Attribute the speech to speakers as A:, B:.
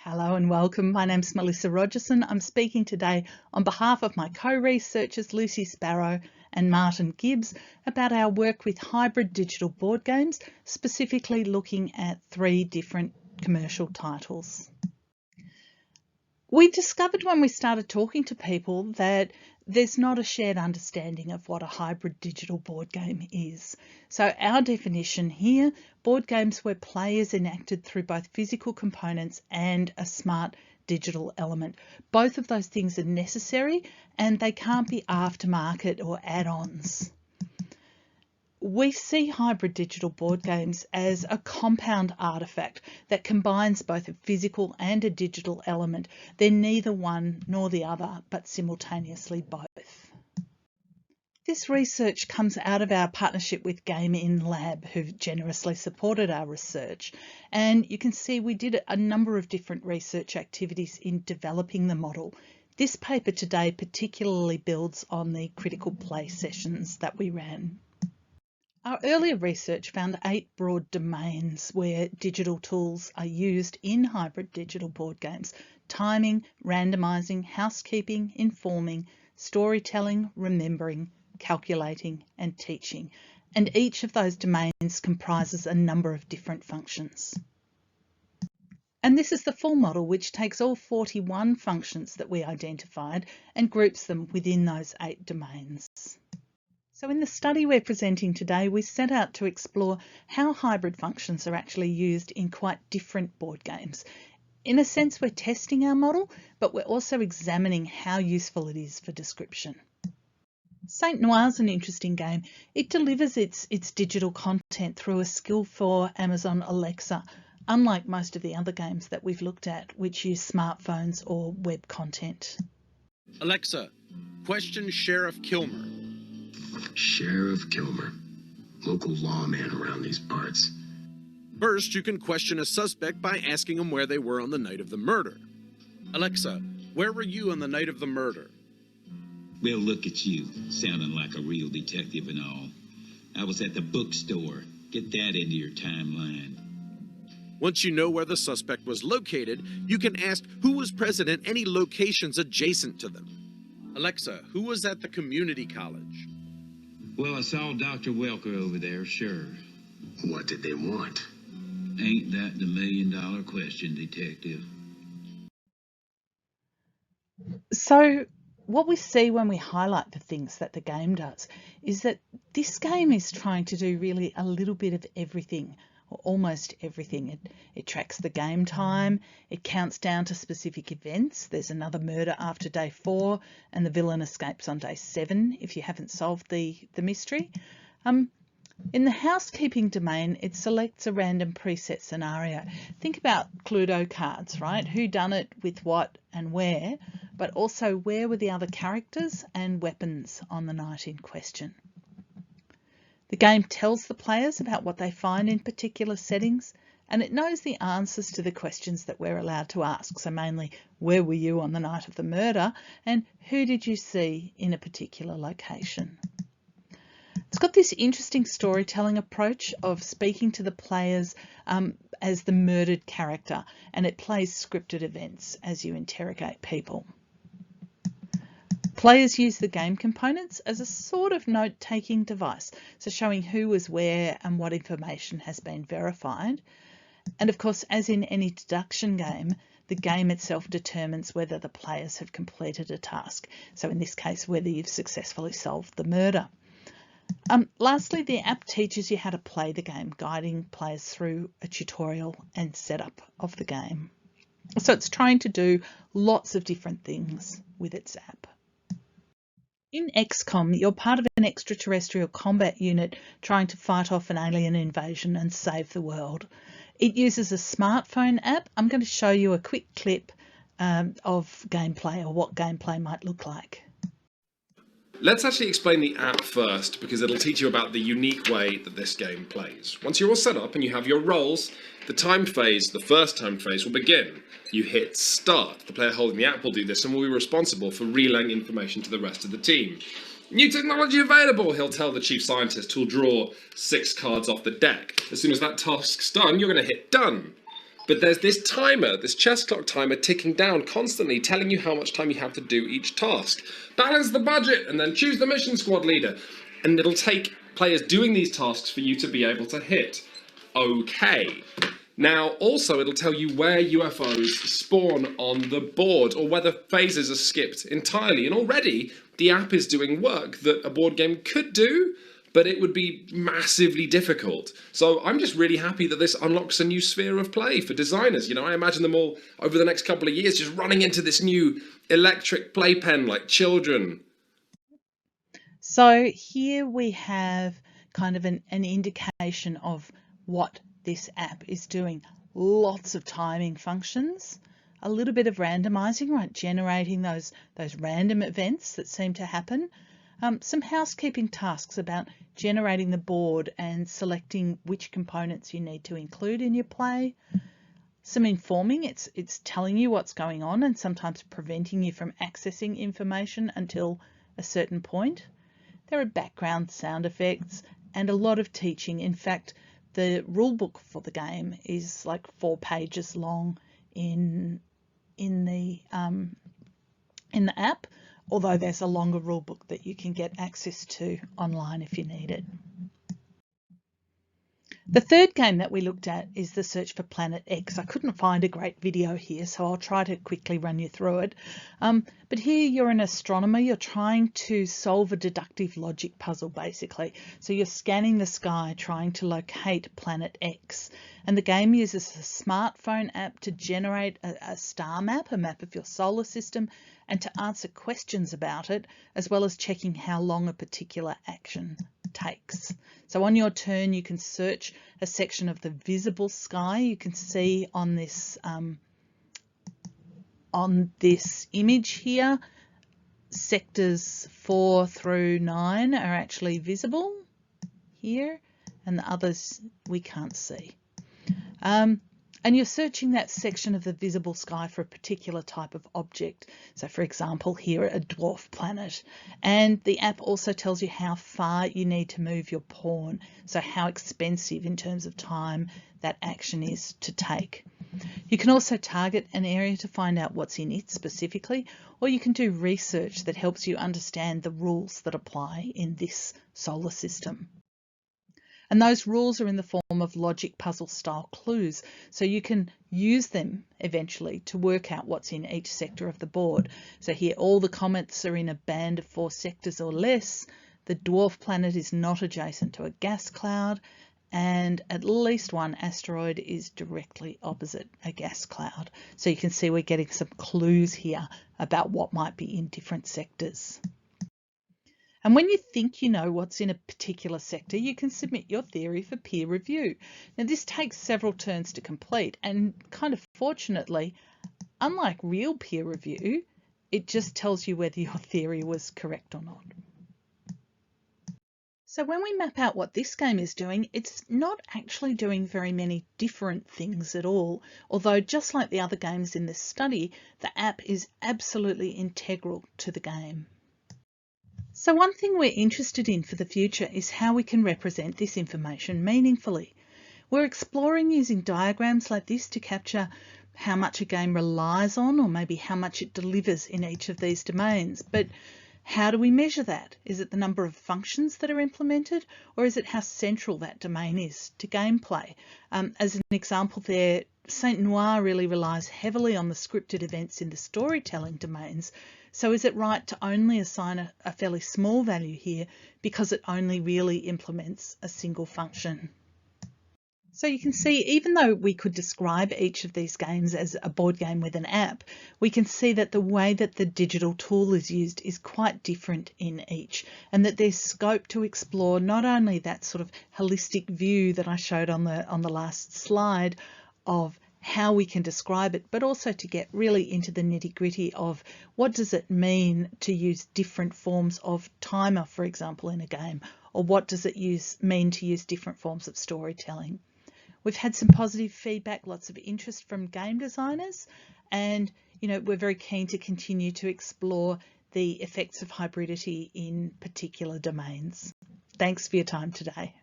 A: Hello and welcome. My name's Melissa Rogerson. I'm speaking today on behalf of my co-researchers Lucy Sparrow and Martin Gibbs about our work with hybrid digital board games, specifically looking at 3 different commercial titles. We discovered when we started talking to people that there's not a shared understanding of what a hybrid digital board game is. So our definition here, board games where play is enacted through both physical components and a smart digital element. Both of those things are necessary and they can't be aftermarket or add-ons. We see hybrid digital board games as a compound artifact that combines both a physical and a digital element. They're neither one nor the other, but simultaneously both. This research comes out of our partnership with Game In Lab, who've generously supported our research. And you can see we did a number of different research activities in developing the model. This paper today particularly builds on the critical play sessions that we ran. Our earlier research found 8 broad domains where digital tools are used in hybrid digital board games: timing, randomising, housekeeping, informing, storytelling, remembering, calculating and teaching. And each of those domains comprises a number of different functions. And this is the full model, which takes all 41 functions that we identified and groups them within those 8 domains. So in the study we're presenting today, we set out to explore how hybrid functions are actually used in quite different board games. In a sense, we're testing our model, but we're also examining how useful it is for description. Saint Noir's an interesting game. It delivers its digital content through a skill for Amazon Alexa, unlike most of the other games that we've looked at, which use smartphones or web content.
B: Alexa, question Sheriff Kilmer.
C: Sheriff Kilmer, local lawman around these parts.
B: First, you can question a suspect by asking them where they were on the night of the murder. Alexa, where were you on the night of the murder?
D: Well, look at you, sounding like a real detective and all. I was at the bookstore. Get that into your timeline.
B: Once you know where the suspect was located, you can ask who was present at any locations adjacent to them. Alexa, who was at the community college?
D: Well, I saw Dr. Welker over there, sure.
C: What did they want?
D: Ain't that the million-dollar question, detective?
A: So what we see when we highlight the things that the game does is that this game is trying to do really a little bit of everything, or almost everything. It tracks the game time, it counts down to specific events. There's another murder after day 4 and the villain escapes on day 7 if you haven't solved the mystery. In the housekeeping domain, it selects a random preset scenario. Think about Cluedo cards, right? Who done it with what and where, but also where were the other characters and weapons on the night in question. The game tells the players about what they find in particular settings, and it knows the answers to the questions that we're allowed to ask. So mainly, where were you on the night of the murder, and who did you see in a particular location? It's got this interesting storytelling approach of speaking to the players as the murdered character, and it plays scripted events as you interrogate people. Players use the game components as a sort of note-taking device, so showing who was where and what information has been verified. And of course, as in any deduction game, the game itself determines whether the players have completed a task. So in this case, whether you've successfully solved the murder. Lastly, the app teaches you how to play the game, guiding players through a tutorial and setup of the game. So it's trying to do lots of different things with its app. In XCOM, you're part of an extraterrestrial combat unit trying to fight off an alien invasion and save the world. It uses a smartphone app. I'm going to show you a quick clip of gameplay, or what gameplay might look like.
E: Let's actually explain the app first, because it'll teach you about the unique way that this game plays. Once you're all set up and you have your roles, the time phase, the first time phase, will begin. You hit start. The player holding the app will do this and will be responsible for relaying information to the rest of the team. New technology available, he'll tell the chief scientist, who'll draw 6 cards off the deck. As soon as that task's done, you're going to hit done. But there's this timer, this chess clock timer ticking down constantly, telling you how much time you have to do each task. Balance the budget and then choose the mission squad leader. And it'll take players doing these tasks for you to be able to hit OK. Now, also, it'll tell you where UFOs spawn on the board or whether phases are skipped entirely. And already, the app is doing work that a board game could do, but it would be massively difficult. So I'm just really happy that this unlocks a new sphere of play for designers. You know, I imagine them all over the next couple of years just running into this new electric playpen like children.
A: So here we have kind of an indication of what this app is doing. Lots of timing functions, a little bit of randomizing, right, generating those random events that seem to happen. Some housekeeping tasks about generating the board and selecting which components you need to include in your play. Some informing, it's telling you what's going on and sometimes preventing you from accessing information until a certain point. There are background sound effects and a lot of teaching. In fact, the rule book for the game is like 4 pages long in the app, although there's a longer rule book that you can get access to online if you need it. The third game that we looked at is the search for Planet X. I couldn't find a great video here, so I'll try to quickly run you through it. But here you're an astronomer, you're trying to solve a deductive logic puzzle basically. So you're scanning the sky trying to locate Planet X. And the game uses a smartphone app to generate a star map, a map of your solar system, and to answer questions about it, as well as checking how long a particular action takes. So on your turn, you can search a section of the visible sky. You can see on this image here, sectors 4 through 9 are actually visible here, and the others we can't see. And you're searching that section of the visible sky for a particular type of object. So for example, here a dwarf planet. And the app also tells you how far you need to move your pawn. So how expensive in terms of time that action is to take. You can also target an area to find out what's in it specifically, or you can do research that helps you understand the rules that apply in this solar system. And those rules are in the form of logic puzzle style clues, so you can use them eventually to work out what's in each sector of the board. So here all the comets are in a band of 4 sectors or less, the dwarf planet is not adjacent to a gas cloud, and at least one asteroid is directly opposite a gas cloud. So you can see we're getting some clues here about what might be in different sectors. And when you think you know what's in a particular sector, you can submit your theory for peer review. Now this takes several turns to complete, and kind of fortunately, unlike real peer review, it just tells you whether your theory was correct or not. So when we map out what this game is doing, it's not actually doing very many different things at all, although just like the other games in this study, the app is absolutely integral to the game. So one thing we're interested in for the future is how we can represent this information meaningfully. We're exploring using diagrams like this to capture how much a game relies on, or maybe how much it delivers in each of these domains. But how do we measure that? Is it the number of functions that are implemented, or is it how central that domain is to gameplay? As an example there, Saint Noir really relies heavily on the scripted events in the storytelling domains. So is it right to only assign a fairly small value here because it only really implements a single function? So you can see, even though we could describe each of these games as a board game with an app, we can see that the way that the digital tool is used is quite different in each, and that there's scope to explore not only that sort of holistic view that I showed on the last slide of how we can describe it, but also to get really into the nitty-gritty of what does it mean to use different forms of timer, for example, in a game, or what does it mean to use different forms of storytelling. We've had some positive feedback, lots of interest from game designers, and we're very keen to continue to explore the effects of hybridity in particular domains. Thanks for your time today.